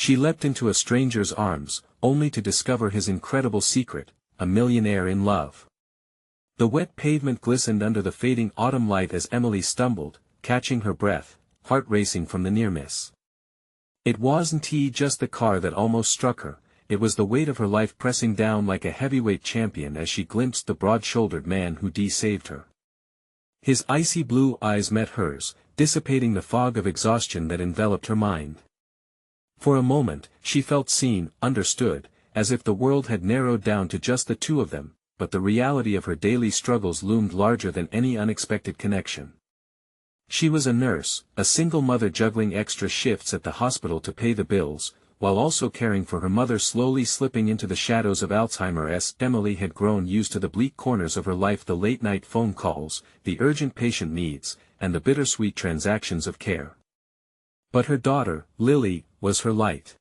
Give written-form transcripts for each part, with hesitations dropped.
She leapt into a stranger's arms, only to discover his incredible secret, a millionaire in love. The wet pavement glistened under the fading autumn light as Emily stumbled, catching her breath, heart racing from the near miss. It wasn't just the car that almost struck her, it was the weight of her life pressing down like a heavyweight champion as she glimpsed the broad-shouldered man who saved her. His icy blue eyes met hers, dissipating the fog of exhaustion that enveloped her mind. For a moment, she felt seen, understood, as if the world had narrowed down to just the two of them, but the reality of her daily struggles loomed larger than any unexpected connection. She was a nurse, a single mother juggling extra shifts at the hospital to pay the bills, while also caring for her mother slowly slipping into the shadows of Alzheimer's. Emily had grown used to the bleak corners of her life, the late-night phone calls, the urgent patient needs, and the bittersweet transactions of care. But her daughter, Lily, was her light.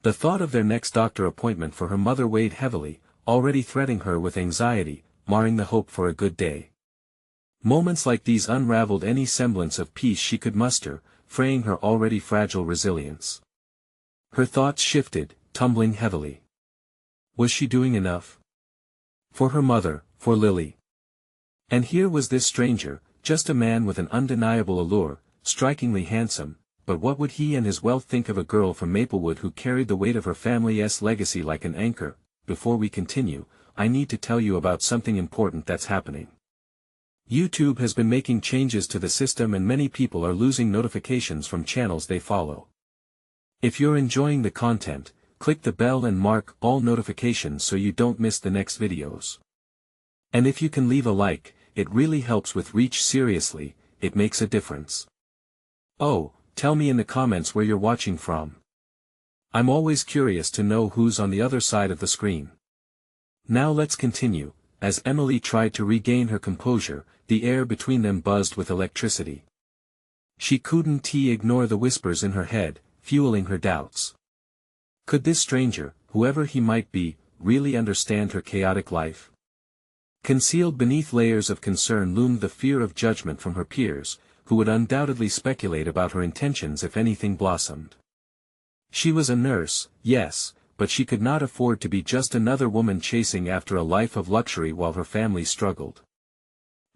The thought of their next doctor appointment for her mother weighed heavily, already threatening her with anxiety, marring the hope for a good day. Moments like these unraveled any semblance of peace she could muster, fraying her already fragile resilience. Her thoughts shifted, tumbling heavily. Was she doing enough? For her mother, for Lily. And here was this stranger, just a man with an undeniable allure, strikingly handsome, but what would he and his wealth think of a girl from Maplewood who carried the weight of her family's legacy like an anchor? Before we continue, I need to tell you about something important that's happening. YouTube has been making changes to the system and many people are losing notifications from channels they follow. If you're enjoying the content, click the bell and mark all notifications so you don't miss the next videos. And if you can leave a like, it really helps with reach. Seriously, it makes a difference. Oh, tell me in the comments where you're watching from. I'm always curious to know who's on the other side of the screen. Now let's continue. As Emily tried to regain her composure, the air between them buzzed with electricity. She couldn't ignore the whispers in her head, fueling her doubts. Could this stranger, whoever he might be, really understand her chaotic life? Concealed beneath layers of concern loomed the fear of judgment from her peers, who would undoubtedly speculate about her intentions if anything blossomed. She was a nurse, yes, but she could not afford to be just another woman chasing after a life of luxury while her family struggled.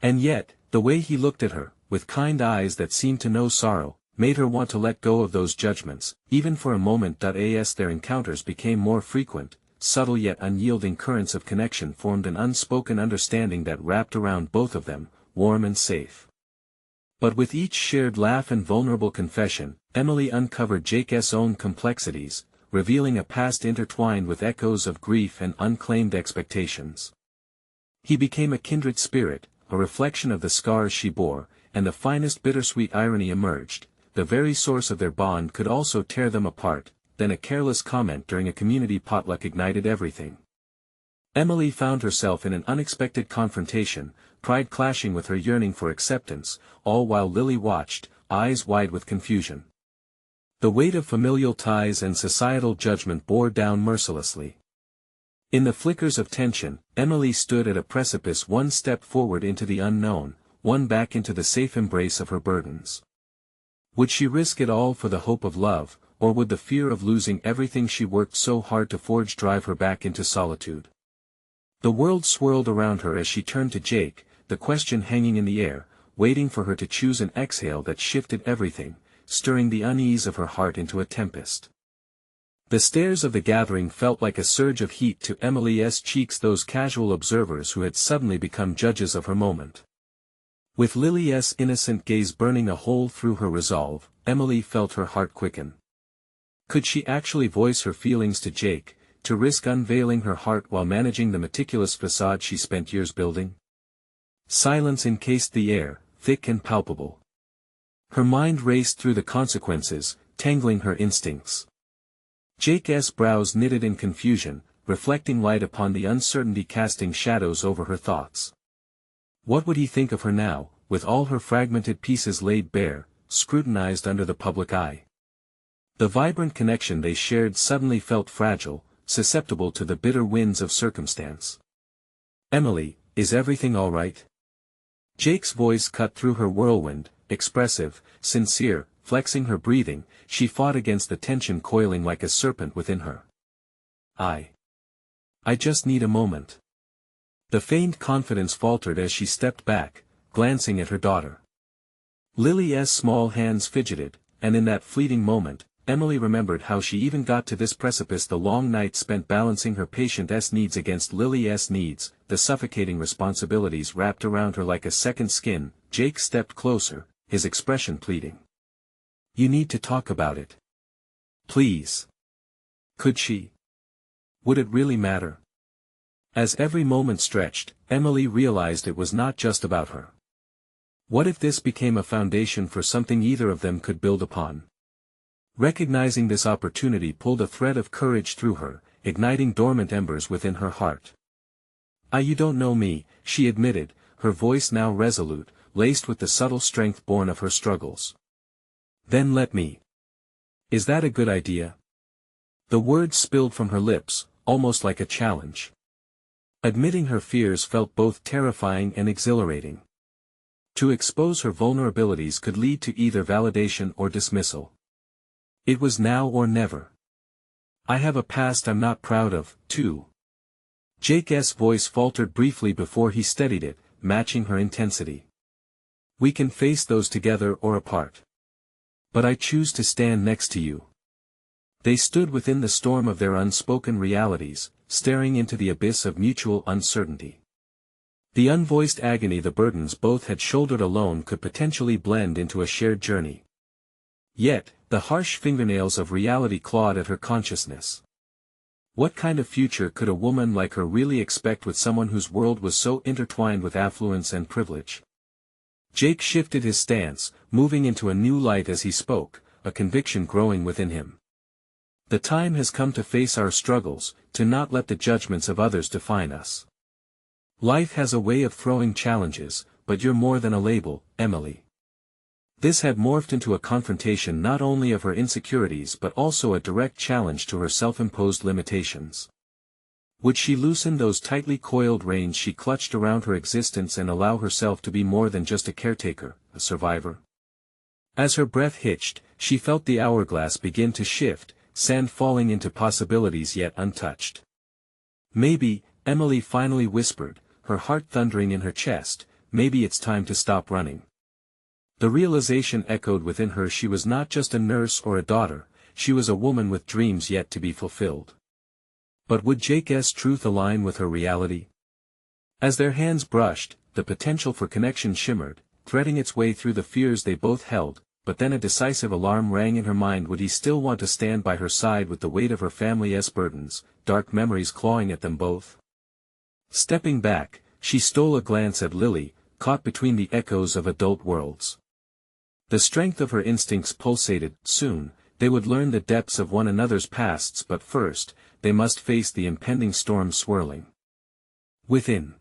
And yet, the way he looked at her, with kind eyes that seemed to know sorrow, made her want to let go of those judgments, even for a moment. As their encounters became more frequent, subtle yet unyielding currents of connection formed an unspoken understanding that wrapped around both of them, warm and safe. But with each shared laugh and vulnerable confession, Emily uncovered Jake's own complexities, revealing a past intertwined with echoes of grief and unclaimed expectations. He became a kindred spirit, a reflection of the scars she bore, and the finest bittersweet irony emerged. The very source of their bond could also tear them apart. Then a careless comment during a community potluck ignited everything. Emily found herself in an unexpected confrontation, pride clashing with her yearning for acceptance, all while Lily watched, eyes wide with confusion. The weight of familial ties and societal judgment bore down mercilessly. In the flickers of tension, Emily stood at a precipice, one step forward into the unknown, one back into the safe embrace of her burdens. Would she risk it all for the hope of love, or would the fear of losing everything she worked so hard to forge drive her back into solitude? The world swirled around her as she turned to Jake, the question hanging in the air, waiting for her to choose an exhale that shifted everything, stirring the unease of her heart into a tempest. The stares of the gathering felt like a surge of heat to Emily's cheeks, those casual observers who had suddenly become judges of her moment. With Lily's innocent gaze burning a hole through her resolve, Emily felt her heart quicken. Could she actually voice her feelings to Jake, to risk unveiling her heart while managing the meticulous facade she spent years building? Silence encased the air, thick and palpable. Her mind raced through the consequences, tangling her instincts. Jake's brows knitted in confusion, reflecting light upon the uncertainty, casting shadows over her thoughts. What would he think of her now, with all her fragmented pieces laid bare, scrutinized under the public eye? The vibrant connection they shared suddenly felt fragile, susceptible to the bitter winds of circumstance. "Emily, is everything all right?" Jake's voice cut through her whirlwind, expressive, sincere, flexing her breathing, she fought against the tension coiling like a serpent within her. I just need a moment. The feigned confidence faltered as she stepped back, glancing at her daughter. Lily's small hands fidgeted, and in that fleeting moment, Emily remembered how she even got to this precipice, the long night spent balancing her patient's needs against Lily's needs, the suffocating responsibilities wrapped around her like a second skin. Jake stepped closer, his expression pleading. You need to talk about it. Please. Could she? Would it really matter? As every moment stretched, Emily realized it was not just about her. What if this became a foundation for something either of them could build upon? Recognizing this opportunity pulled a thread of courage through her, igniting dormant embers within her heart. You don't know me, she admitted, her voice now resolute, laced with the subtle strength born of her struggles. Then let me. Is that a good idea? The words spilled from her lips, almost like a challenge. Admitting her fears felt both terrifying and exhilarating. To expose her vulnerabilities could lead to either validation or dismissal. It was now or never. I have a past I'm not proud of, too. Jake's voice faltered briefly before he steadied it, matching her intensity. We can face those together or apart. But I choose to stand next to you. They stood within the storm of their unspoken realities, staring into the abyss of mutual uncertainty. The unvoiced agony the burdens both had shouldered alone could potentially blend into a shared journey. Yet, the harsh fingernails of reality clawed at her consciousness. What kind of future could a woman like her really expect with someone whose world was so intertwined with affluence and privilege? Jake shifted his stance, moving into a new light as he spoke, a conviction growing within him. The time has come to face our struggles, to not let the judgments of others define us. Life has a way of throwing challenges, but you're more than a label, Emily. This had morphed into a confrontation not only of her insecurities but also a direct challenge to her self-imposed limitations. Would she loosen those tightly coiled reins she clutched around her existence and allow herself to be more than just a caretaker, a survivor? As her breath hitched, she felt the hourglass begin to shift, sand falling into possibilities yet untouched. Maybe, Emily finally whispered, her heart thundering in her chest, maybe it's time to stop running. The realization echoed within her. She was not just a nurse or a daughter, she was a woman with dreams yet to be fulfilled. But would Jake's truth align with her reality? As their hands brushed, the potential for connection shimmered, threading its way through the fears they both held, but then a decisive alarm rang in her mind. Would he still want to stand by her side with the weight of her family's burdens, dark memories clawing at them both? Stepping back, she stole a glance at Lily, caught between the echoes of adult worlds. The strength of her instincts pulsated. Soon, they would learn the depths of one another's pasts, but first, they must face the impending storm swirling within.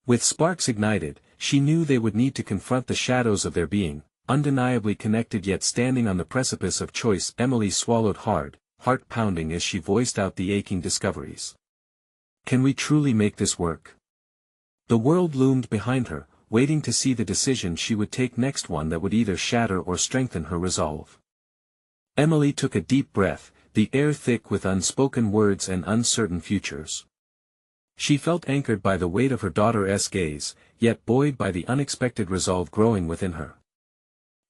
With sparks ignited, she knew they would need to confront the shadows of their being, undeniably connected yet standing on the precipice of choice. Emily swallowed hard, heart pounding as she voiced out the aching discoveries. Can we truly make this work? The world loomed behind her, waiting to see the decision she would take next, one that would either shatter or strengthen her resolve. Emily took a deep breath, the air thick with unspoken words and uncertain futures. She felt anchored by the weight of her daughter's gaze, yet buoyed by the unexpected resolve growing within her.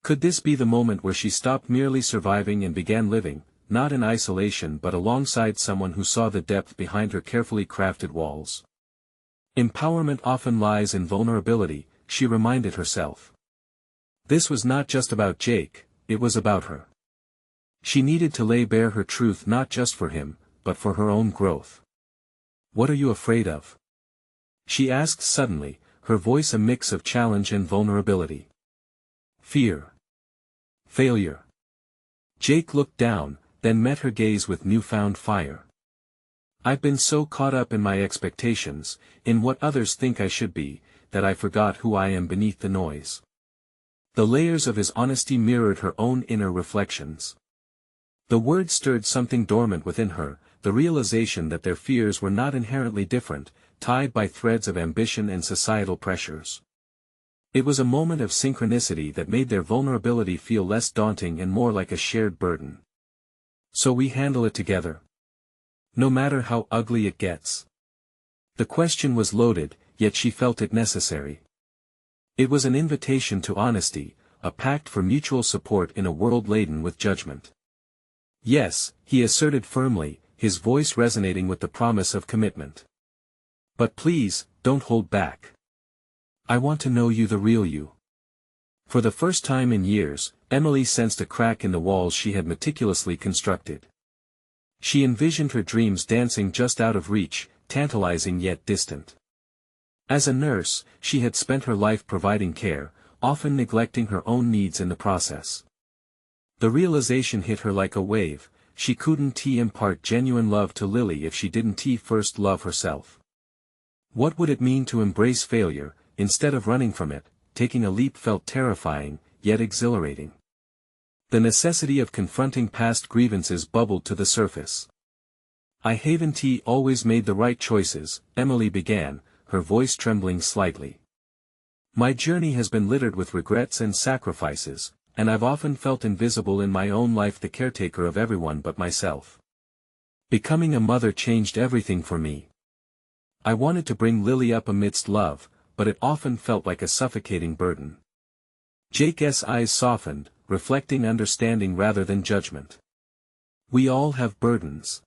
Could this be the moment where she stopped merely surviving and began living, not in isolation but alongside someone who saw the depth behind her carefully crafted walls? Empowerment often lies in vulnerability, she reminded herself. This was not just about Jake, it was about her. She needed to lay bare her truth not just for him, but for her own growth. What are you afraid of? She asked suddenly, her voice a mix of challenge and vulnerability. Fear. Failure. Jake looked down, then met her gaze with newfound fire. I've been so caught up in my expectations, in what others think I should be, that I forgot who I am beneath the noise. The layers of his honesty mirrored her own inner reflections. The words stirred something dormant within her, the realization that their fears were not inherently different, tied by threads of ambition and societal pressures. It was a moment of synchronicity that made their vulnerability feel less daunting and more like a shared burden. So we handle it together. No matter how ugly it gets. The question was loaded, yet she felt it necessary. It was an invitation to honesty, a pact for mutual support in a world laden with judgment. Yes, he asserted firmly, his voice resonating with the promise of commitment. But please, don't hold back. I want to know you, the real you. For the first time in years, Emily sensed a crack in the walls she had meticulously constructed. She envisioned her dreams dancing just out of reach, tantalizing yet distant. As a nurse, she had spent her life providing care, often neglecting her own needs in the process. The realization hit her like a wave: she couldn't impart genuine love to Lily if she didn't first love herself. What would it mean to embrace failure, instead of running from it? Taking a leap felt terrifying, yet exhilarating. The necessity of confronting past grievances bubbled to the surface. I haven't always made the right choices, Emily began, her voice trembling slightly. My journey has been littered with regrets and sacrifices, and I've often felt invisible in my own life, the caretaker of everyone but myself. Becoming a mother changed everything for me. I wanted to bring Lily up amidst love, but it often felt like a suffocating burden. Jake's eyes softened, reflecting understanding rather than judgment. We all have burdens.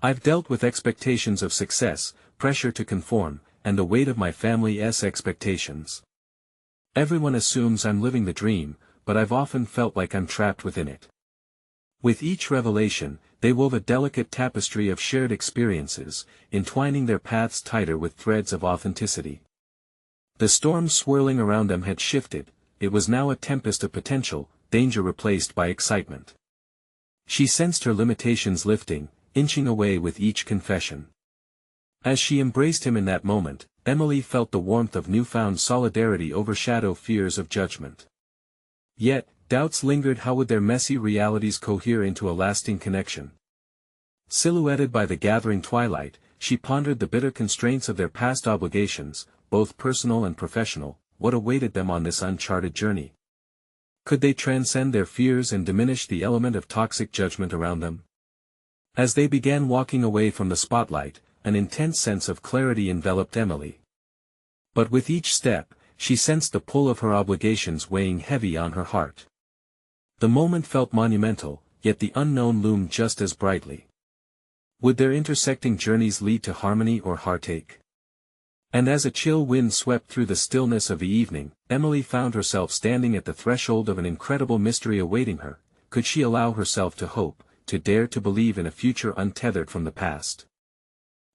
I've dealt with expectations of success, pressure to conform, and the weight of my family's expectations. Everyone assumes I'm living the dream, but I've often felt like I'm trapped within it. With each revelation, they wove a delicate tapestry of shared experiences, entwining their paths tighter with threads of authenticity. The storm swirling around them had shifted. It was now a tempest of potential, danger replaced by excitement. She sensed her limitations lifting, inching away with each confession. As she embraced him in that moment, Emily felt the warmth of newfound solidarity overshadow fears of judgment. Yet, doubts lingered: how would their messy realities cohere into a lasting connection? Silhouetted by the gathering twilight, she pondered the bitter constraints of their past obligations, both personal and professional. What awaited them on this uncharted journey? Could they transcend their fears and diminish the element of toxic judgment around them? As they began walking away from the spotlight, an intense sense of clarity enveloped Emily. But with each step, she sensed the pull of her obligations weighing heavy on her heart. The moment felt monumental, yet the unknown loomed just as brightly. Would their intersecting journeys lead to harmony or heartache? And as a chill wind swept through the stillness of the evening, Emily found herself standing at the threshold of an incredible mystery awaiting her. Could she allow herself to hope, to dare to believe in a future untethered from the past?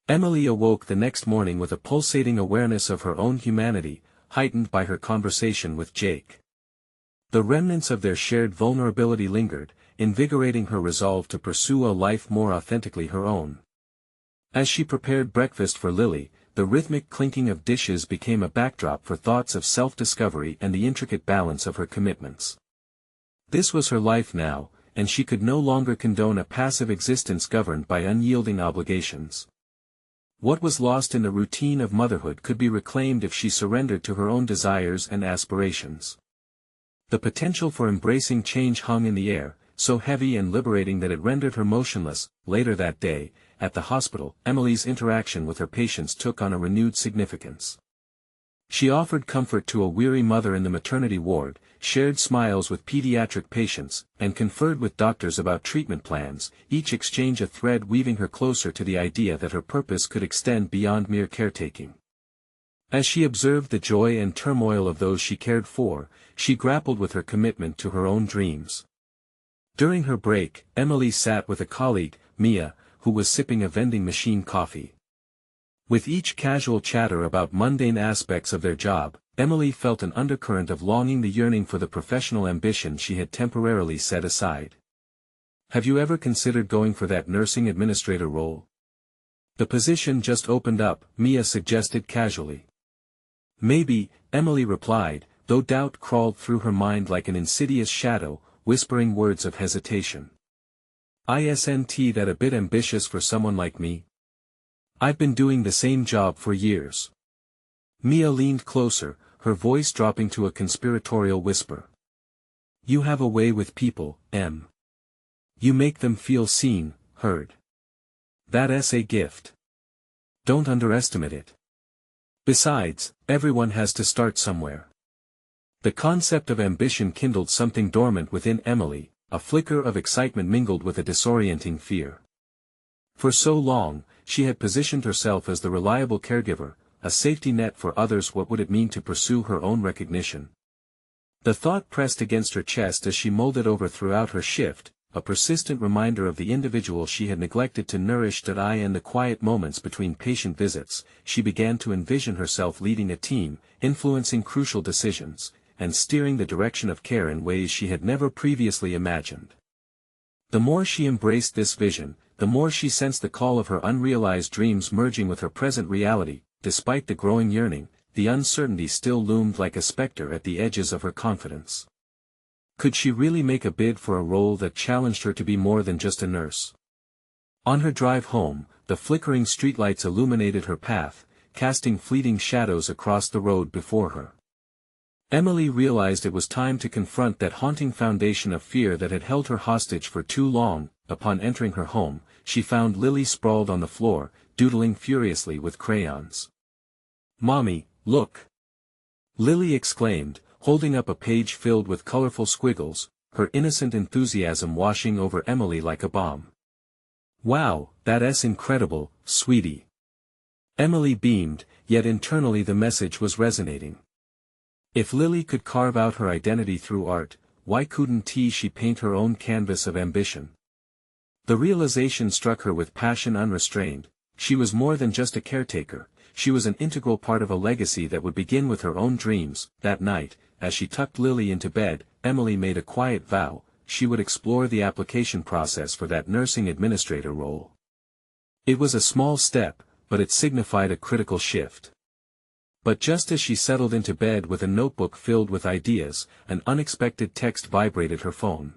Emily awoke the next morning with a pulsating awareness of her own humanity, heightened by her conversation with Jake. The remnants of their shared vulnerability lingered, invigorating her resolve to pursue a life more authentically her own. As she prepared breakfast for Lily, the rhythmic clinking of dishes became a backdrop for thoughts of self-discovery and the intricate balance of her commitments. This was her life now, and she could no longer condone a passive existence governed by unyielding obligations. What was lost in the routine of motherhood could be reclaimed if she surrendered to her own desires and aspirations. The potential for embracing change hung in the air, so heavy and liberating that it rendered her motionless. Later that day, at the hospital, Emily's interaction with her patients took on a renewed significance. She offered comfort to a weary mother in the maternity ward, shared smiles with pediatric patients, and conferred with doctors about treatment plans, each exchange a thread weaving her closer to the idea that her purpose could extend beyond mere caretaking. As she observed the joy and turmoil of those she cared for, she grappled with her commitment to her own dreams. During her break, Emily sat with a colleague, Mia, who was sipping a vending machine coffee. With each casual chatter about mundane aspects of their job, Emily felt an undercurrent of longing, the yearning for the professional ambition she had temporarily set aside. Have you ever considered going for that nursing administrator role? The position just opened up, Mia suggested casually. Maybe, Emily replied, though doubt crawled through her mind like an insidious shadow, whispering words of hesitation. Isn't that a bit ambitious for someone like me? I've been doing the same job for years. Mia leaned closer, her voice dropping to a conspiratorial whisper. You have a way with people, Em. You make them feel seen, heard. That's a gift. Don't underestimate it. Besides, everyone has to start somewhere. The concept of ambition kindled something dormant within Emily, a flicker of excitement mingled with a disorienting fear. For so long, she had positioned herself as the reliable caregiver, a safety net for others. What would it mean to pursue her own recognition? The thought pressed against her chest as she mulled it over throughout her shift, a persistent reminder of the individual she had neglected to nourish. In the quiet moments between patient visits, she began to envision herself leading a team, influencing crucial decisions, and steering the direction of care in ways she had never previously imagined. The more she embraced this vision, the more she sensed the call of her unrealized dreams merging with her present reality. Despite the growing yearning, the uncertainty still loomed like a specter at the edges of her confidence. Could she really make a bid for a role that challenged her to be more than just a nurse? On her drive home, the flickering streetlights illuminated her path, casting fleeting shadows across the road before her. Emily realized it was time to confront that haunting foundation of fear that had held her hostage for too long. Upon entering her home, she found Lily sprawled on the floor, doodling furiously with crayons. "Mommy, look!" Lily exclaimed, holding up a page filled with colorful squiggles, her innocent enthusiasm washing over Emily like a bomb. "Wow, that's incredible, sweetie." Emily beamed, yet internally the message was resonating. If Lily could carve out her identity through art, why couldn't she paint her own canvas of ambition? The realization struck her with passion unrestrained. She was more than just a caretaker, she was an integral part of a legacy that would begin with her own dreams. That night, as she tucked Lily into bed, Emily made a quiet vow: she would explore the application process for that nursing administrator role. It was a small step, but it signified a critical shift. But just as she settled into bed with a notebook filled with ideas, an unexpected text vibrated her phone.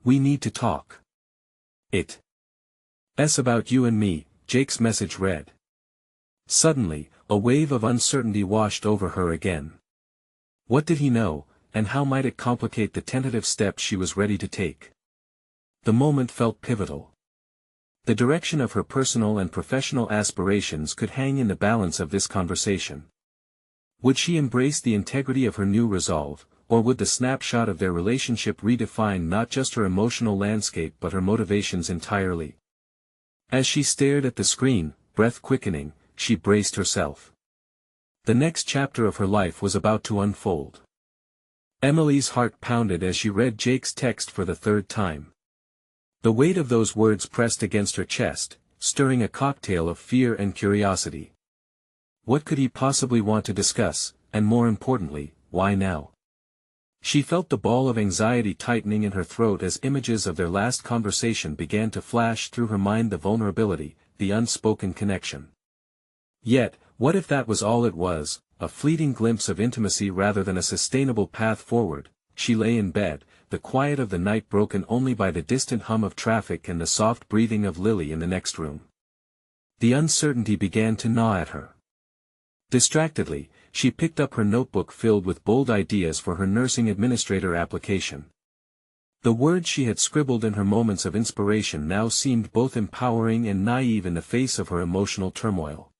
"We need to talk. It's about you and me," Jake's message read. Suddenly, a wave of uncertainty washed over her again. What did he know, and how might it complicate the tentative steps she was ready to take? The moment felt pivotal. The direction of her personal and professional aspirations could hang in the balance of this conversation. Would she embrace the integrity of her new resolve, or would the snapshot of their relationship redefine not just her emotional landscape but her motivations entirely? As she stared at the screen, breath quickening, she braced herself. The next chapter of her life was about to unfold. Emily's heart pounded as she read Jake's text for the third time. The weight of those words pressed against her chest, stirring a cocktail of fear and curiosity. What could he possibly want to discuss, and more importantly, why now? She felt the ball of anxiety tightening in her throat as images of their last conversation began to flash through her mind: the vulnerability, the unspoken connection. Yet, what if that was all it was, a fleeting glimpse of intimacy rather than a sustainable path forward? She lay in bed, the quiet of the night broken only by the distant hum of traffic and the soft breathing of Lily in the next room. The uncertainty began to gnaw at her. Distractedly, she picked up her notebook filled with bold ideas for her nursing administrator application. The words she had scribbled in her moments of inspiration now seemed both empowering and naive in the face of her emotional turmoil.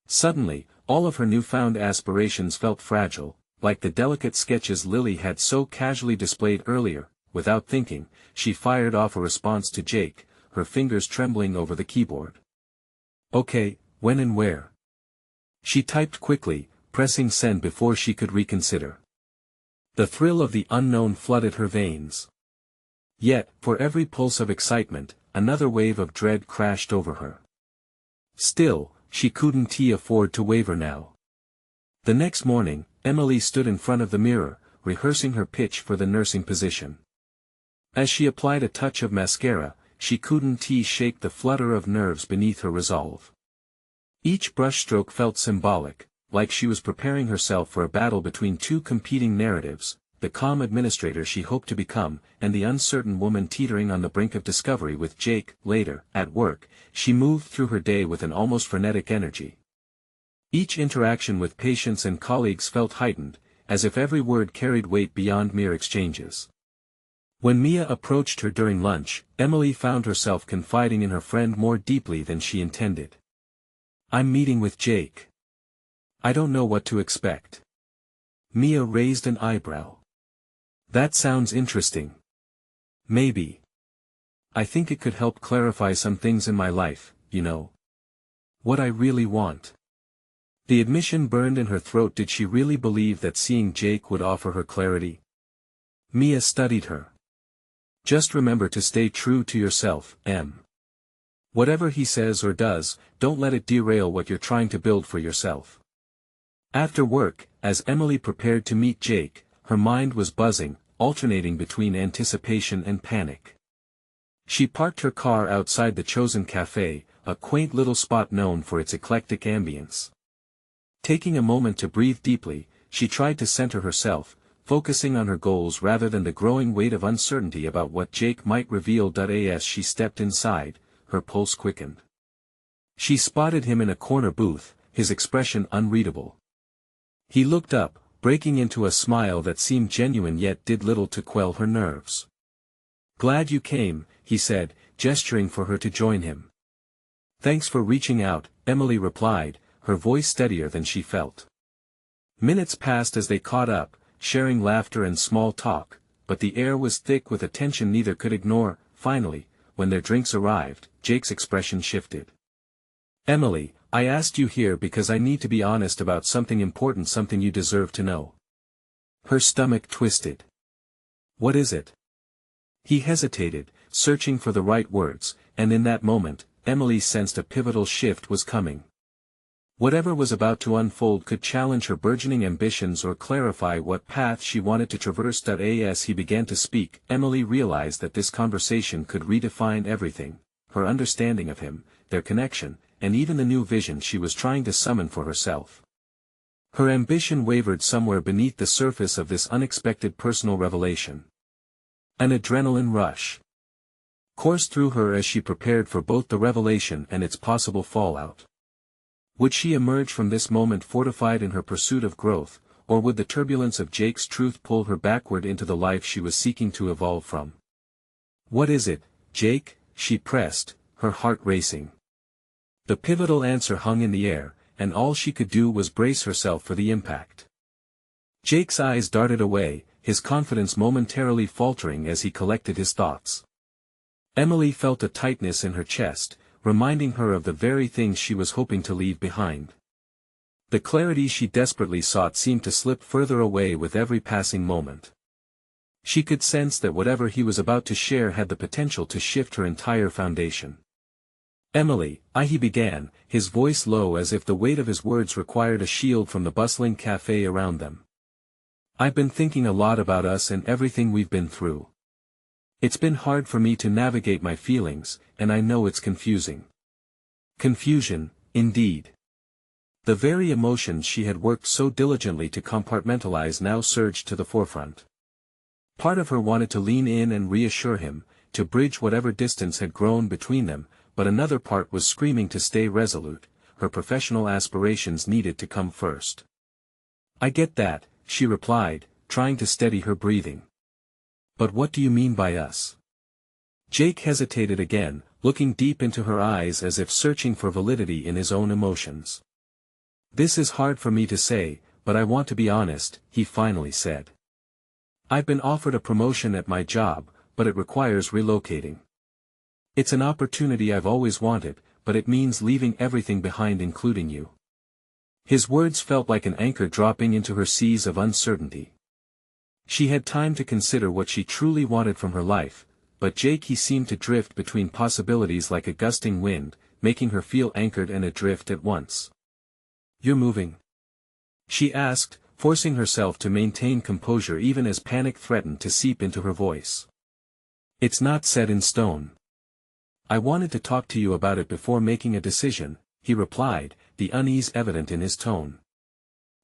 Suddenly, all of her newfound aspirations felt fragile, like the delicate sketches Lily had so casually displayed earlier. Without thinking, she fired off a response to Jake, her fingers trembling over the keyboard. "Okay, when and where?" She typed quickly, pressing send before she could reconsider. The thrill of the unknown flooded her veins. Yet, for every pulse of excitement, another wave of dread crashed over her. Still, she couldn't afford to waver now. The next morning, Emily stood in front of the mirror, rehearsing her pitch for the nursing position. As she applied a touch of mascara, she couldn't shake the flutter of nerves beneath her resolve. Each brushstroke felt symbolic, like she was preparing herself for a battle between two competing narratives: the calm administrator she hoped to become, and the uncertain woman teetering on the brink of discovery with Jake. Later, at work, she moved through her day with an almost frenetic energy. Each interaction with patients and colleagues felt heightened, as if every word carried weight beyond mere exchanges. When Mia approached her during lunch, Emily found herself confiding in her friend more deeply than she intended. "I'm meeting with Jake. I don't know what to expect." Mia raised an eyebrow. "That sounds interesting. Maybe. I think it could help clarify some things in my life, you know. What I really want." The admission burned in her throat. Did she really believe that seeing Jake would offer her clarity? Mia studied her. "Just remember to stay true to yourself, Em. Whatever he says or does, don't let it derail what you're trying to build for yourself." After work, as Emily prepared to meet Jake, her mind was buzzing, alternating between anticipation and panic. She parked her car outside the chosen cafe, a quaint little spot known for its eclectic ambience. Taking a moment to breathe deeply, she tried to center herself, focusing on her goals rather than the growing weight of uncertainty about what Jake might reveal. As she stepped inside, her pulse quickened. She spotted him in a corner booth, his expression unreadable. He looked up, breaking into a smile that seemed genuine yet did little to quell her nerves. "Glad you came," he said, gesturing for her to join him. "Thanks for reaching out," Emily replied, her voice steadier than she felt. Minutes passed as they caught up, sharing laughter and small talk, but the air was thick with a tension neither could ignore. Finally, when their drinks arrived, Jake's expression shifted. "Emily, I asked you here because I need to be honest about something important, something you deserve to know." Her stomach twisted. "What is it?" He hesitated, searching for the right words, and in that moment, Emily sensed a pivotal shift was coming. Whatever was about to unfold could challenge her burgeoning ambitions or clarify what path she wanted to traverse. As he began to speak, Emily realized that this conversation could redefine everything: her understanding of him, their connection, and even the new vision she was trying to summon for herself. Her ambition wavered somewhere beneath the surface of this unexpected personal revelation. An adrenaline rush coursed through her as she prepared for both the revelation and its possible fallout. Would she emerge from this moment fortified in her pursuit of growth, or would the turbulence of Jake's truth pull her backward into the life she was seeking to evolve from? "What is it, Jake?" she pressed, her heart racing. The pivotal answer hung in the air, and all she could do was brace herself for the impact. Jake's eyes darted away, his confidence momentarily faltering as he collected his thoughts. Emily felt a tightness in her chest, reminding her of the very things she was hoping to leave behind. The clarity she desperately sought seemed to slip further away with every passing moment. She could sense that whatever he was about to share had the potential to shift her entire foundation. "Emily, he began, his voice low as if the weight of his words required a shield from the bustling cafe around them. "I've been thinking a lot about us and everything we've been through. It's been hard for me to navigate my feelings, and I know it's confusing." Confusion, indeed. The very emotions she had worked so diligently to compartmentalize now surged to the forefront. Part of her wanted to lean in and reassure him, to bridge whatever distance had grown between them, but another part was screaming to stay resolute. Her professional aspirations needed to come first. "I get that," she replied, trying to steady her breathing. "But what do you mean by us?" Jake hesitated again, looking deep into her eyes as if searching for validity in his own emotions. "This is hard for me to say, but I want to be honest," he finally said. "I've been offered a promotion at my job, but it requires relocating. It's an opportunity I've always wanted, but it means leaving everything behind, including you." His words felt like an anchor dropping into her seas of uncertainty. She had time to consider what she truly wanted from her life, but Jake seemed to drift between possibilities like a gusting wind, making her feel anchored and adrift at once. "You're moving?" she asked, forcing herself to maintain composure even as panic threatened to seep into her voice. "It's not set in stone. I wanted to talk to you about it before making a decision," he replied, the unease evident in his tone.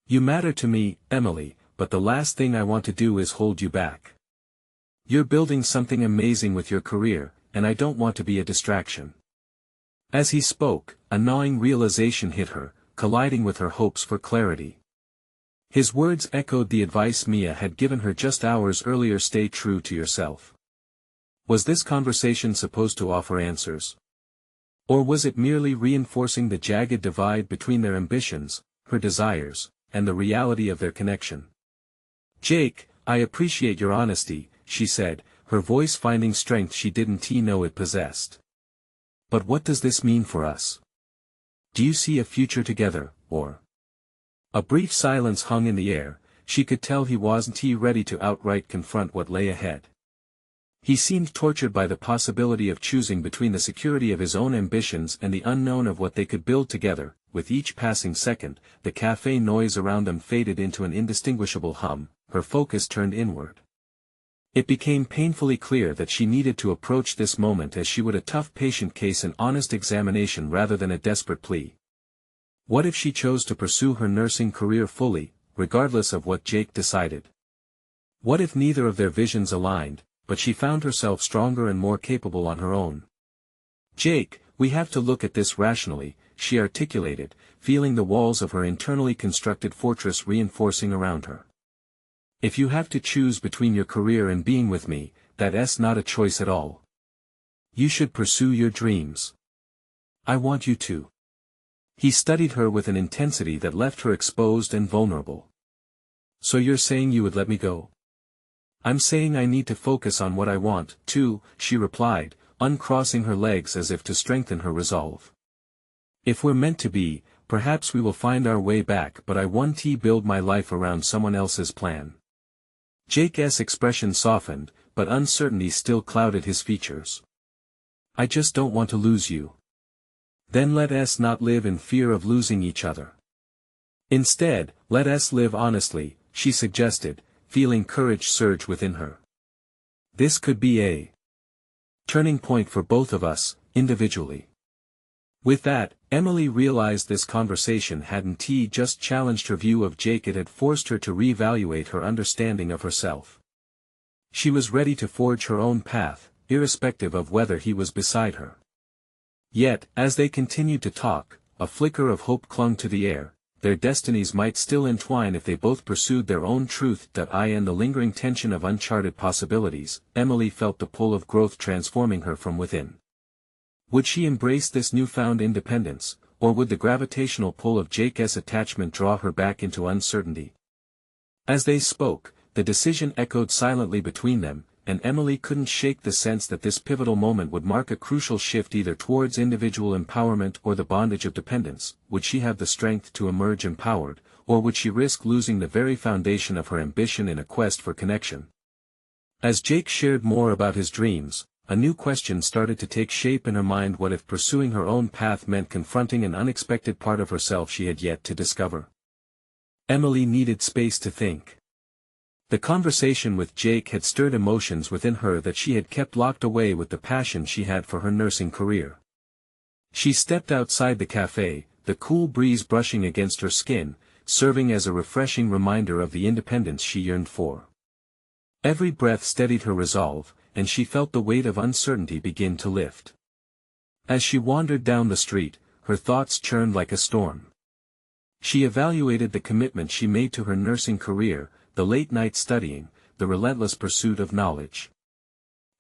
"You matter to me, Emily, but the last thing I want to do is hold you back. You're building something amazing with your career, and I don't want to be a distraction." As he spoke, a gnawing realization hit her, colliding with her hopes for clarity. His words echoed the advice Mia had given her just hours earlier: stay true to yourself. Was this conversation supposed to offer answers? Or was it merely reinforcing the jagged divide between their ambitions, her desires, and the reality of their connection? "Jake, I appreciate your honesty," she said, her voice finding strength she didn't know it possessed. "But what does this mean for us? Do you see a future together, or?" A brief silence hung in the air. She could tell he wasn't ready to outright confront what lay ahead. He seemed tortured by the possibility of choosing between the security of his own ambitions and the unknown of what they could build together. With each passing second, the cafe noise around them faded into an indistinguishable hum, her focus turned inward. It became painfully clear that she needed to approach this moment as she would a tough patient case, an honest examination rather than a desperate plea. What if she chose to pursue her nursing career fully, regardless of what Jake decided? What if neither of their visions aligned, but she found herself stronger and more capable on her own? "Jake, we have to look at this rationally," she articulated, feeling the walls of her internally constructed fortress reinforcing around her. "If you have to choose between your career and being with me, that's not a choice at all. You should pursue your dreams. I want you to." He studied her with an intensity that left her exposed and vulnerable. "So you're saying you would let me go?" "I'm saying I need to focus on what I want, too," she replied, uncrossing her legs as if to strengthen her resolve. "If we're meant to be, perhaps we will find our way back, but I want to build my life around someone else's plan." Jake's expression softened, but uncertainty still clouded his features. "I just don't want to lose you." "Then let us not live in fear of losing each other. Instead, let us live honestly," she suggested, feeling courage surge within her. This could be a turning point for both of us, individually. With that, Emily realized this conversation hadn't just challenged her view of Jake, it had forced her to reevaluate her understanding of herself. She was ready to forge her own path, irrespective of whether he was beside her. Yet, as they continued to talk, a flicker of hope clung to the air. Their destinies might still entwine if they both pursued their own truth. In the lingering tension of uncharted possibilities, Emily felt the pull of growth transforming her from within. Would she embrace this newfound independence, or would the gravitational pull of Jake's attachment draw her back into uncertainty? As they spoke, the decision echoed silently between them, and Emily couldn't shake the sense that this pivotal moment would mark a crucial shift either towards individual empowerment or the bondage of dependence. Would she have the strength to emerge empowered, or would she risk losing the very foundation of her ambition in a quest for connection? As Jake shared more about his dreams, a new question started to take shape in her mind. What if pursuing her own path meant confronting an unexpected part of herself she had yet to discover? Emily needed space to think. The conversation with Jake had stirred emotions within her that she had kept locked away with the passion she had for her nursing career. She stepped outside the cafe, the cool breeze brushing against her skin, serving as a refreshing reminder of the independence she yearned for. Every breath steadied her resolve, and she felt the weight of uncertainty begin to lift. As she wandered down the street, her thoughts churned like a storm. She evaluated the commitment she made to her nursing career, the late-night studying, the relentless pursuit of knowledge.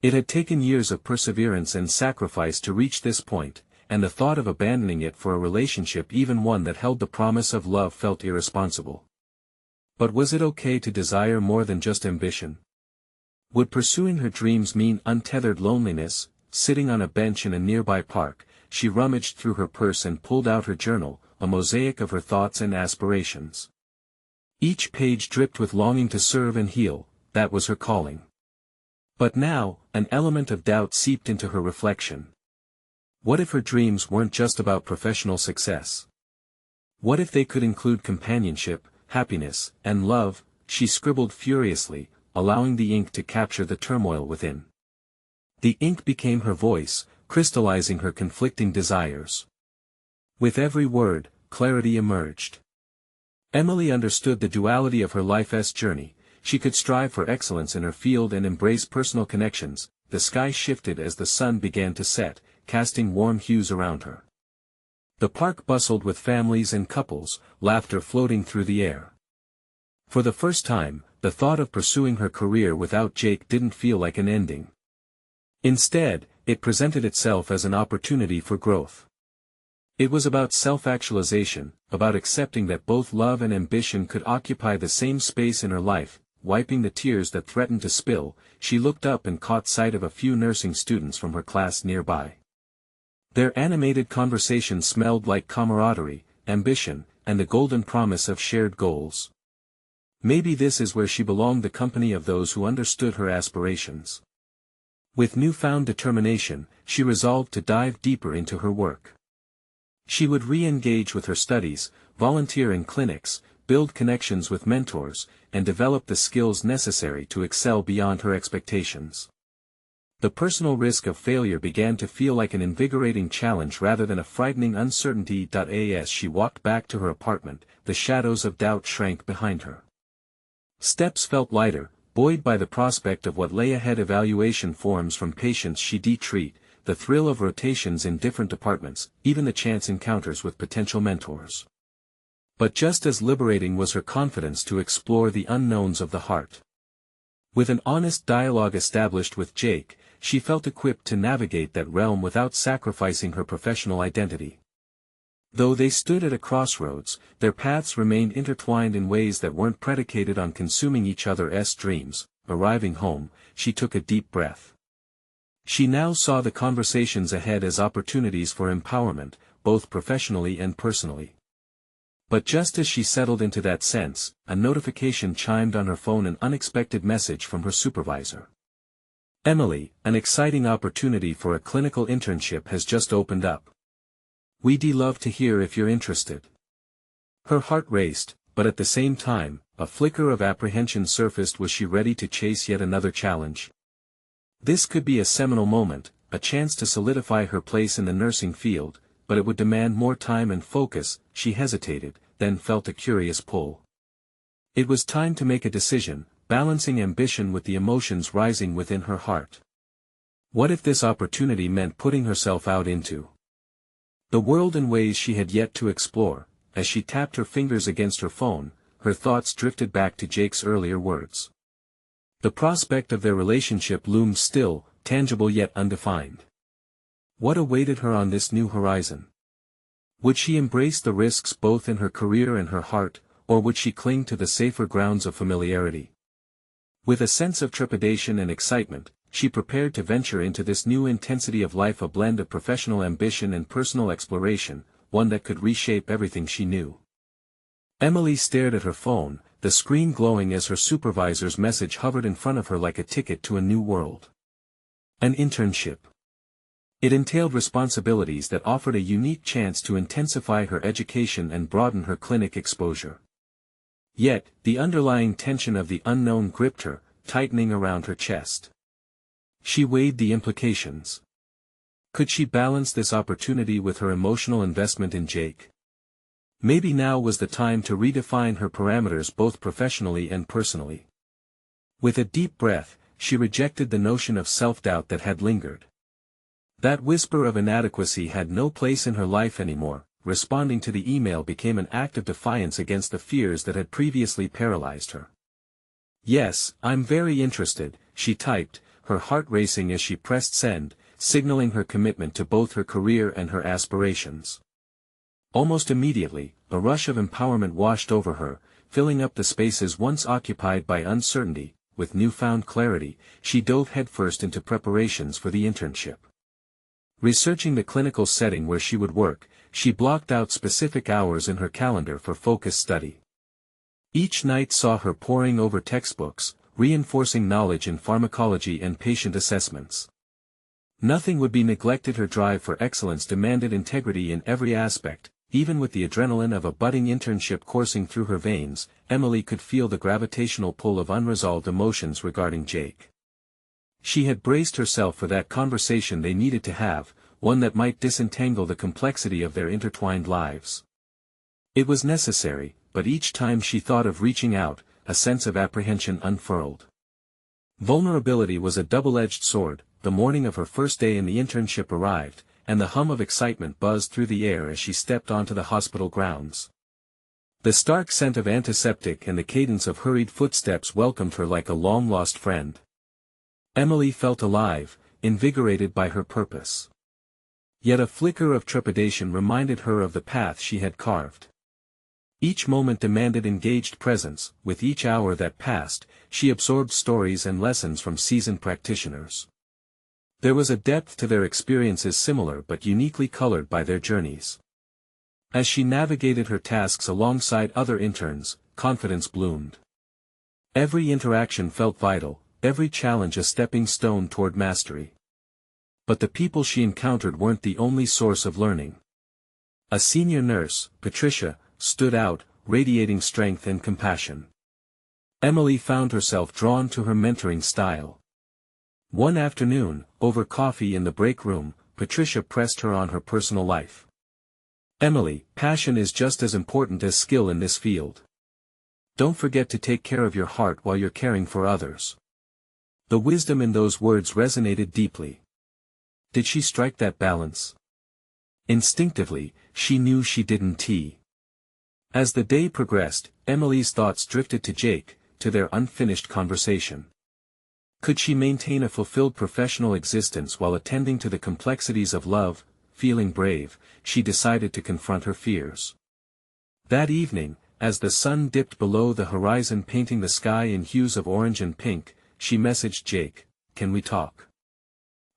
It had taken years of perseverance and sacrifice to reach this point, and the thought of abandoning it for a relationship, even one that held the promise of love, felt irresponsible. But was it okay to desire more than just ambition? Would pursuing her dreams mean untethered loneliness? Sitting on a bench in a nearby park, she rummaged through her purse and pulled out her journal, a mosaic of her thoughts and aspirations. Each page dripped with longing to serve and heal. That was her calling. But now, an element of doubt seeped into her reflection. What if her dreams weren't just about professional success? What if they could include companionship, happiness, and love? She scribbled furiously, allowing the ink to capture the turmoil within. The ink became her voice, crystallizing her conflicting desires. With every word, clarity emerged. Emily understood the duality of her life's journey. She could strive for excellence in her field and embrace personal connections. The sky shifted as the sun began to set, casting warm hues around her. The park bustled with families and couples, laughter floating through the air. For the first time, the thought of pursuing her career without Jake didn't feel like an ending. Instead, it presented itself as an opportunity for growth. It was about self-actualization, about accepting that both love and ambition could occupy the same space in her life. Wiping the tears that threatened to spill, she looked up and caught sight of a few nursing students from her class nearby. Their animated conversation smelled like camaraderie, ambition, and the golden promise of shared goals. Maybe this is where she belonged, the company of those who understood her aspirations. With newfound determination, she resolved to dive deeper into her work. She would re-engage with her studies, volunteer in clinics, build connections with mentors, and develop the skills necessary to excel beyond her expectations. The personal risk of failure began to feel like an invigorating challenge rather than a frightening uncertainty. As she walked back to her apartment, the shadows of doubt shrank behind her. Steps felt lighter, buoyed by the prospect of what lay ahead: evaluation forms from patients she'd treat, the thrill of rotations in different departments, even the chance encounters with potential mentors. But just as liberating was her confidence to explore the unknowns of the heart. With an honest dialogue established with Jake, she felt equipped to navigate that realm without sacrificing her professional identity. Though they stood at a crossroads, their paths remained intertwined in ways that weren't predicated on consuming each other's dreams. Arriving home, she took a deep breath. She now saw the conversations ahead as opportunities for empowerment, both professionally and personally. But just as she settled into that sense, a notification chimed on her phone, an unexpected message from her supervisor. "Emily, an exciting opportunity for a clinical internship has just opened up. We'd love to hear if you're interested." Her heart raced, but at the same time, a flicker of apprehension surfaced. Was she ready to chase yet another challenge? This could be a seminal moment, a chance to solidify her place in the nursing field, but it would demand more time and focus. She hesitated, then felt a curious pull. It was time to make a decision, balancing ambition with the emotions rising within her heart. What if this opportunity meant putting herself out into the world in ways she had yet to explore? As she tapped her fingers against her phone, her thoughts drifted back to Jake's earlier words. The prospect of their relationship loomed still, tangible yet undefined. What awaited her on this new horizon? Would she embrace the risks both in her career and her heart, or would she cling to the safer grounds of familiarity? With a sense of trepidation and excitement, she prepared to venture into this new intensity of life, a blend of professional ambition and personal exploration, one that could reshape everything she knew. Emily stared at her phone, the screen glowing as her supervisor's message hovered in front of her like a ticket to a new world. An internship. It entailed responsibilities that offered a unique chance to intensify her education and broaden her clinic exposure. Yet, the underlying tension of the unknown gripped her, tightening around her chest. She weighed the implications. Could she balance this opportunity with her emotional investment in Jake? Maybe now was the time to redefine her parameters both professionally and personally. With a deep breath, she rejected the notion of self-doubt that had lingered. That whisper of inadequacy had no place in her life anymore. Responding to the email became an act of defiance against the fears that had previously paralyzed her. "Yes, I'm very interested," she typed, her heart racing as she pressed send, signaling her commitment to both her career and her aspirations. Almost immediately, a rush of empowerment washed over her, filling up the spaces once occupied by uncertainty. With newfound clarity, she dove headfirst into preparations for the internship. Researching the clinical setting where she would work, she blocked out specific hours in her calendar for focused study. Each night saw her poring over textbooks, reinforcing knowledge in pharmacology and patient assessments. Nothing would be neglected. Her drive for excellence demanded integrity in every aspect. Even with the adrenaline of a budding internship coursing through her veins, Emily could feel the gravitational pull of unresolved emotions regarding Jake. She had braced herself for that conversation they needed to have, one that might disentangle the complexity of their intertwined lives. It was necessary, but each time she thought of reaching out, a sense of apprehension unfurled. Vulnerability was a double-edged sword. The morning of her first day in the internship arrived, and the hum of excitement buzzed through the air as she stepped onto the hospital grounds. The stark scent of antiseptic and the cadence of hurried footsteps welcomed her like a long-lost friend. Emily felt alive, invigorated by her purpose. Yet a flicker of trepidation reminded her of the path she had carved. Each moment demanded engaged presence. With each hour that passed, she absorbed stories and lessons from seasoned practitioners. There was a depth to their experiences similar but uniquely colored by their journeys. As she navigated her tasks alongside other interns, confidence bloomed. Every interaction felt vital, every challenge a stepping stone toward mastery. But the people she encountered weren't the only source of learning. A senior nurse, Patricia, stood out, radiating strength and compassion. Emily found herself drawn to her mentoring style. One afternoon, over coffee in the break room, Patricia pressed her on her personal life. "Emily, passion is just as important as skill in this field. Don't forget to take care of your heart while you're caring for others." The wisdom in those words resonated deeply. Did she strike that balance? Instinctively, she knew she didn't. As the day progressed, Emily's thoughts drifted to Jake, to their unfinished conversation. Could she maintain a fulfilled professional existence while attending to the complexities of love? Feeling brave, she decided to confront her fears. That evening, as the sun dipped below the horizon painting the sky in hues of orange and pink, she messaged Jake, "Can we talk?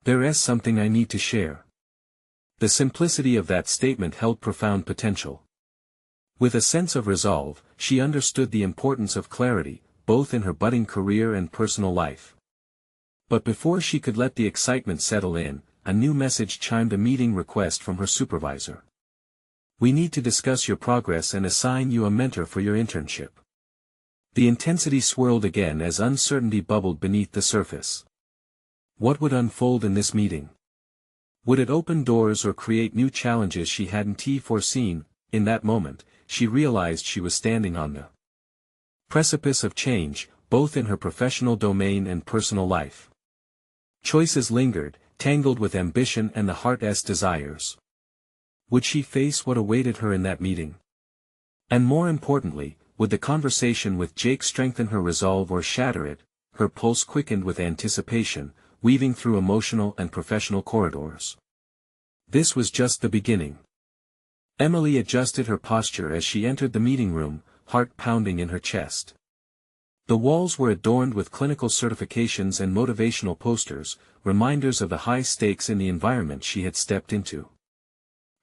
There's something I need to share." The simplicity of that statement held profound potential. With a sense of resolve, she understood the importance of clarity, both in her budding career and personal life. But before she could let the excitement settle in, a new message chimed, a meeting request from her supervisor. "We need to discuss your progress and assign you a mentor for your internship." The intensity swirled again as uncertainty bubbled beneath the surface. What would unfold in this meeting? Would it open doors or create new challenges she hadn't foreseen? In that moment, she realized she was standing on the precipice of change, both in her professional domain and personal life. Choices lingered, tangled with ambition and the heart's desires. Would she face what awaited her in that meeting? And more importantly, would the conversation with Jake strengthen her resolve or shatter it? Her pulse quickened with anticipation, weaving through emotional and professional corridors. This was just the beginning. Emily adjusted her posture as she entered the meeting room, heart pounding in her chest. The walls were adorned with clinical certifications and motivational posters, reminders of the high stakes in the environment she had stepped into.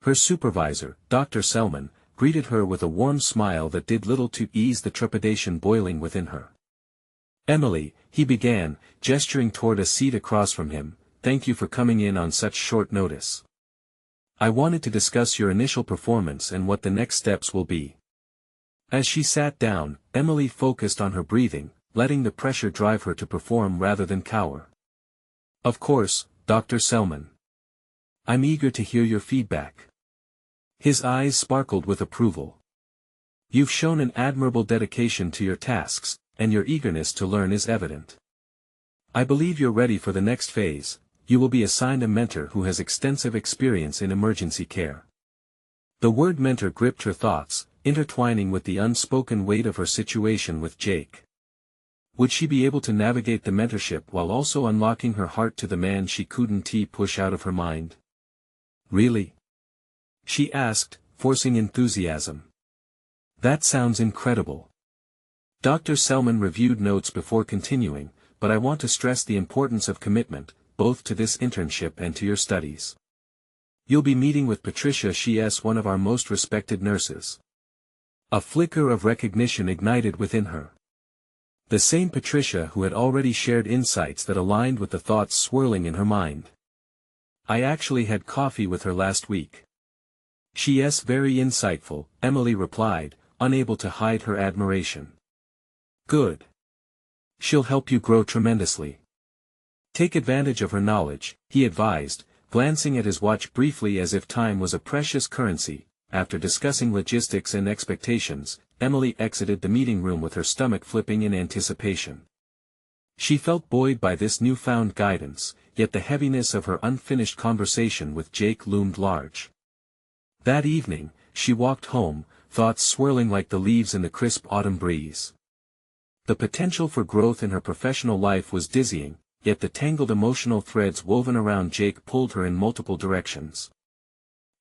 Her supervisor, Dr. Selman, greeted her with a warm smile that did little to ease the trepidation boiling within her. "Emily," he began, gesturing toward a seat across from him, "thank you for coming in on such short notice. I wanted to discuss your initial performance and what the next steps will be." As she sat down, Emily focused on her breathing, letting the pressure drive her to perform rather than cower. "Of course, Dr. Selman. I'm eager to hear your feedback." His eyes sparkled with approval. "You've shown an admirable dedication to your tasks, and your eagerness to learn is evident. I believe you're ready for the next phase. You will be assigned a mentor who has extensive experience in emergency care." The word mentor gripped her thoughts, intertwining with the unspoken weight of her situation with Jake. Would she be able to navigate the mentorship while also unlocking her heart to the man she couldn't push out of her mind? "Really?" she asked, forcing enthusiasm. "That sounds incredible." Dr. Selman reviewed notes before continuing, "But I want to stress the importance of commitment, both to this internship and to your studies. You'll be meeting with Patricia. She's one of our most respected nurses." A flicker of recognition ignited within her. The same Patricia who had already shared insights that aligned with the thoughts swirling in her mind. "I actually had coffee with her last week." "She's very insightful," Emily replied, unable to hide her admiration. "Good. She'll help you grow tremendously. Take advantage of her knowledge," he advised, glancing at his watch briefly as if time was a precious currency. After discussing logistics and expectations, Emily exited the meeting room with her stomach flipping in anticipation. She felt buoyed by this newfound guidance, yet the heaviness of her unfinished conversation with Jake loomed large. That evening, she walked home, thoughts swirling like the leaves in the crisp autumn breeze. The potential for growth in her professional life was dizzying, yet the tangled emotional threads woven around Jake pulled her in multiple directions.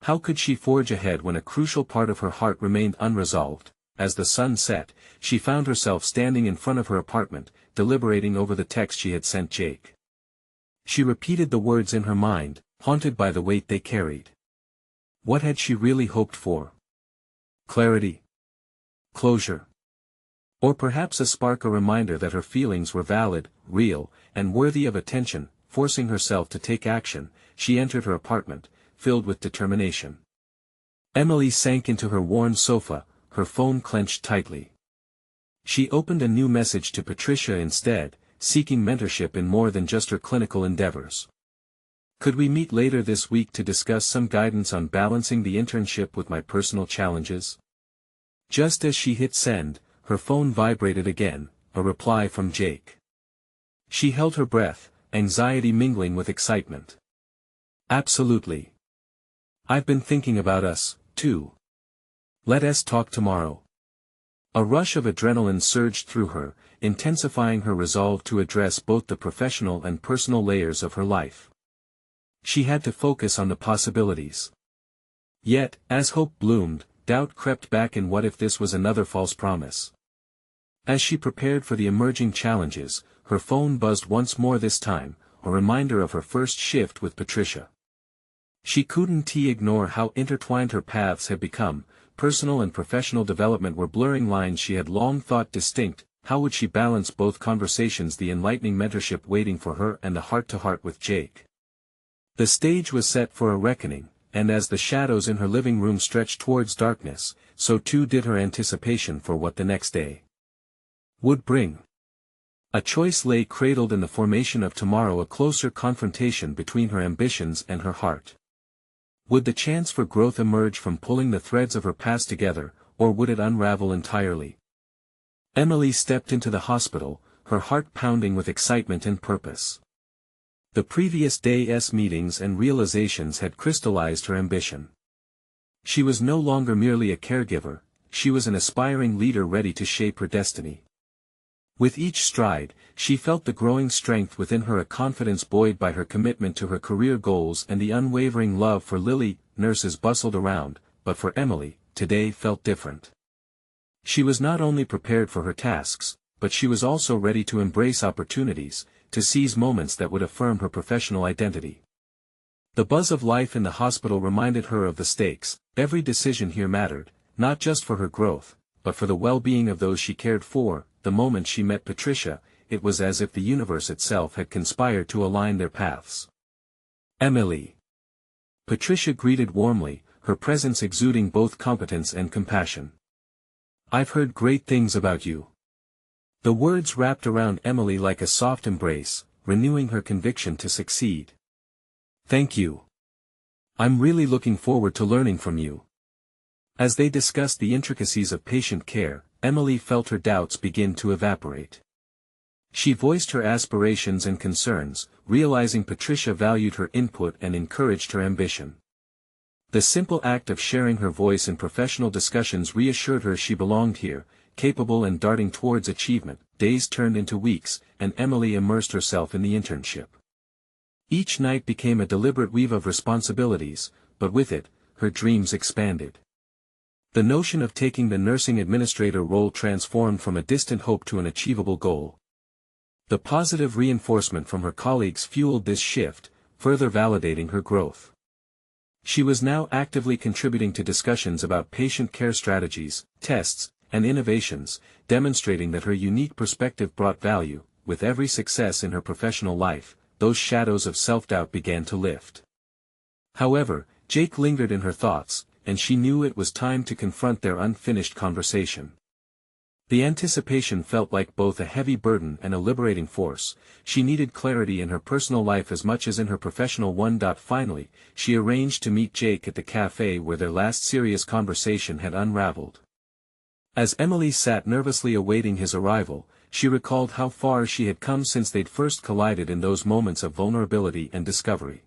How could she forge ahead when a crucial part of her heart remained unresolved? As the sun set, she found herself standing in front of her apartment, deliberating over the text she had sent Jake. She repeated the words in her mind, haunted by the weight they carried. What had she really hoped for? Clarity? Closure? Or perhaps a spark, a reminder that her feelings were valid, real, and worthy of attention. Forcing herself to take action, she entered her apartment, filled with determination. Emily sank into her worn sofa, her phone clenched tightly. She opened a new message to Patricia instead, seeking mentorship in more than just her clinical endeavors. Could we meet later this week to discuss some guidance on balancing the internship with my personal challenges? Just as she hit send, her phone vibrated again, a reply from Jake. She held her breath, anxiety mingling with excitement. Absolutely. I've been thinking about us, too. Let us talk tomorrow. A rush of adrenaline surged through her, intensifying her resolve to address both the professional and personal layers of her life. She had to focus on the possibilities. Yet, as hope bloomed, doubt crept back in. What if this was another false promise? As she prepared for the emerging challenges, her phone buzzed once more, this time, a reminder of her first shift with Patricia. She couldn't ignore how intertwined her paths had become. Personal and professional development were blurring lines she had long thought distinct. How would she balance both conversations, the enlightening mentorship waiting for her and the heart-to-heart with Jake? The stage was set for a reckoning, and as the shadows in her living room stretched towards darkness, so too did her anticipation for what the next day would bring. A choice lay cradled in the formation of tomorrow, a closer confrontation between her ambitions and her heart. Would the chance for growth emerge from pulling the threads of her past together, or would it unravel entirely? Emily stepped into the hospital, her heart pounding with excitement and purpose. The previous day's meetings and realizations had crystallized her ambition. She was no longer merely a caregiver, she was an aspiring leader ready to shape her destiny. With each stride, she felt the growing strength within her, a confidence buoyed by her commitment to her career goals and the unwavering love for Lily. Nurses bustled around, but for Emily, today felt different. She was not only prepared for her tasks, but she was also ready to embrace opportunities, to seize moments that would affirm her professional identity. The buzz of life in the hospital reminded her of the stakes. Every decision here mattered, not just for her growth, but for the well-being of those she cared for. The moment she met Patricia, it was as if the universe itself had conspired to align their paths. Emily. Patricia greeted warmly, her presence exuding both competence and compassion. I've heard great things about you. The words wrapped around Emily like a soft embrace, renewing her conviction to succeed. Thank you. I'm really looking forward to learning from you. As they discussed the intricacies of patient care, Emily felt her doubts begin to evaporate. She voiced her aspirations and concerns, realizing Patricia valued her input and encouraged her ambition. The simple act of sharing her voice in professional discussions reassured her she belonged here, capable and darting towards achievement. Days turned into weeks, and Emily immersed herself in the internship. Each night became a deliberate weave of responsibilities, but with it, her dreams expanded. The notion of taking the nursing administrator role transformed from a distant hope to an achievable goal. The positive reinforcement from her colleagues fueled this shift, further validating her growth. She was now actively contributing to discussions about patient care strategies, tests, and innovations, demonstrating that her unique perspective brought value. With every success in her professional life, those shadows of self-doubt began to lift. However, Jake lingered in her thoughts, and she knew it was time to confront their unfinished conversation. The anticipation felt like both a heavy burden and a liberating force. She needed clarity in her personal life as much as in her professional one. Finally, she arranged to meet Jake at the cafe where their last serious conversation had unraveled. As Emily sat nervously awaiting his arrival, she recalled how far she had come since they'd first collided in those moments of vulnerability and discovery.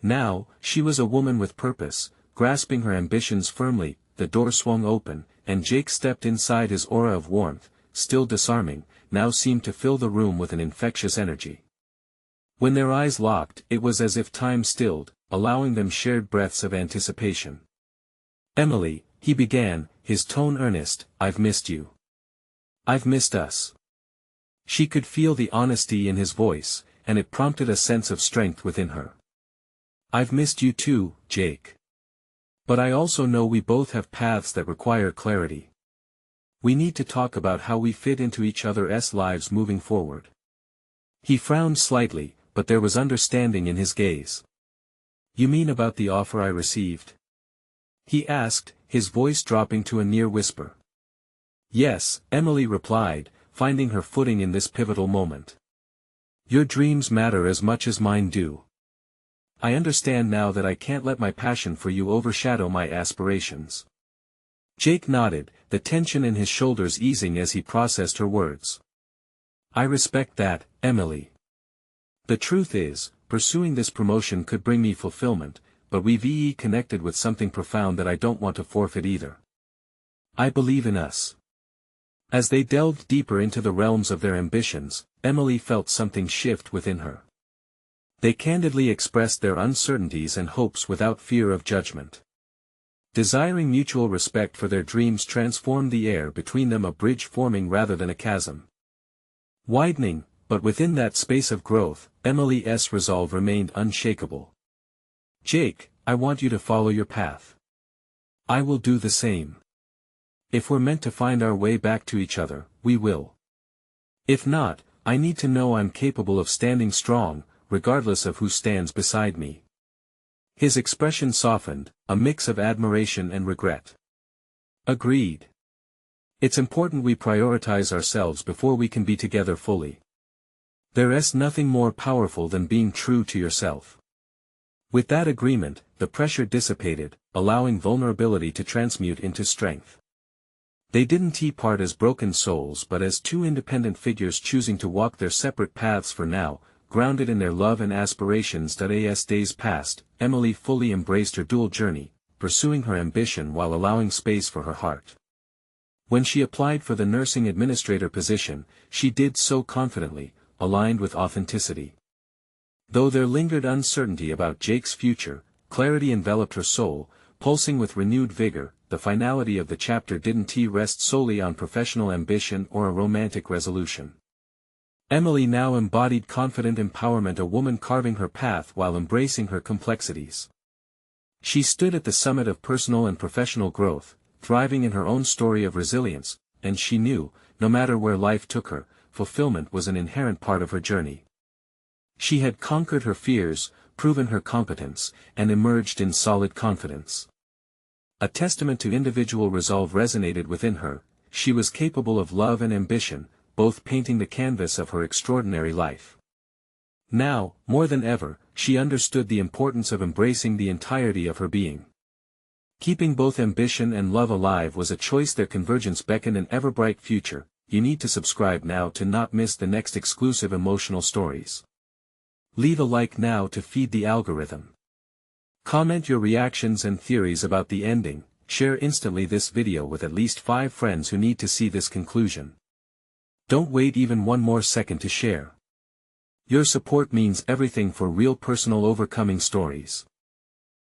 Now, she was a woman with purpose, grasping her ambitions firmly. The door swung open, and Jake stepped inside. His aura of warmth, still disarming, now seemed to fill the room with an infectious energy. When their eyes locked, it was as if time stilled, allowing them shared breaths of anticipation. "Emily," he began, his tone earnest, "I've missed you. I've missed us." She could feel the honesty in his voice, and it prompted a sense of strength within her. "I've missed you too, Jake. But I also know we both have paths that require clarity. We need to talk about how we fit into each other's lives moving forward." He frowned slightly, but there was understanding in his gaze. "You mean about the offer I received?" he asked, his voice dropping to a near whisper. "Yes," Emily replied, finding her footing in this pivotal moment. "Your dreams matter as much as mine do. I understand now that I can't let my passion for you overshadow my aspirations." Jake nodded, the tension in his shoulders easing as he processed her words. "I respect that, Emily. The truth is, pursuing this promotion could bring me fulfillment, but we've connected with something profound that I don't want to forfeit either. I believe in us." As they delved deeper into the realms of their ambitions, Emily felt something shift within her. They candidly expressed their uncertainties and hopes without fear of judgment. Desiring mutual respect for their dreams transformed the air between them, a bridge forming rather than a chasm widening, but within that space of growth, Emily's resolve remained unshakable. "Jake, I want you to follow your path. I will do the same. If we're meant to find our way back to each other, we will. If not, I need to know I'm capable of standing strong, regardless of who stands beside me." His expression softened, a mix of admiration and regret. "Agreed. It's important we prioritize ourselves before we can be together fully. There's nothing more powerful than being true to yourself." With that agreement, the pressure dissipated, allowing vulnerability to transmute into strength. They didn't part as broken souls but as two independent figures choosing to walk their separate paths for now, grounded in their love and aspirations. As days passed, Emily fully embraced her dual journey, pursuing her ambition while allowing space for her heart. When she applied for the nursing administrator position, she did so confidently, aligned with authenticity. Though there lingered uncertainty about Jake's future, clarity enveloped her soul, pulsing with renewed vigor. The finality of the chapter didn't rest solely on professional ambition or a romantic resolution. Emily now embodied confident empowerment, a woman carving her path while embracing her complexities. She stood at the summit of personal and professional growth, thriving in her own story of resilience, and she knew, no matter where life took her, fulfillment was an inherent part of her journey. She had conquered her fears, proven her competence, and emerged in solid confidence. A testament to individual resolve resonated within her. She was capable of love and ambition, both painting the canvas of her extraordinary life. Now, more than ever, she understood the importance of embracing the entirety of her being. Keeping both ambition and love alive was a choice. Their convergence beckoned an ever-bright future. You need to subscribe now to not miss the next exclusive emotional stories. Leave a like now to feed the algorithm. Comment your reactions and theories about the ending. Share instantly this video with at least 5 friends who need to see this conclusion. Don't wait even one more second to share. Your support means everything for real personal overcoming stories.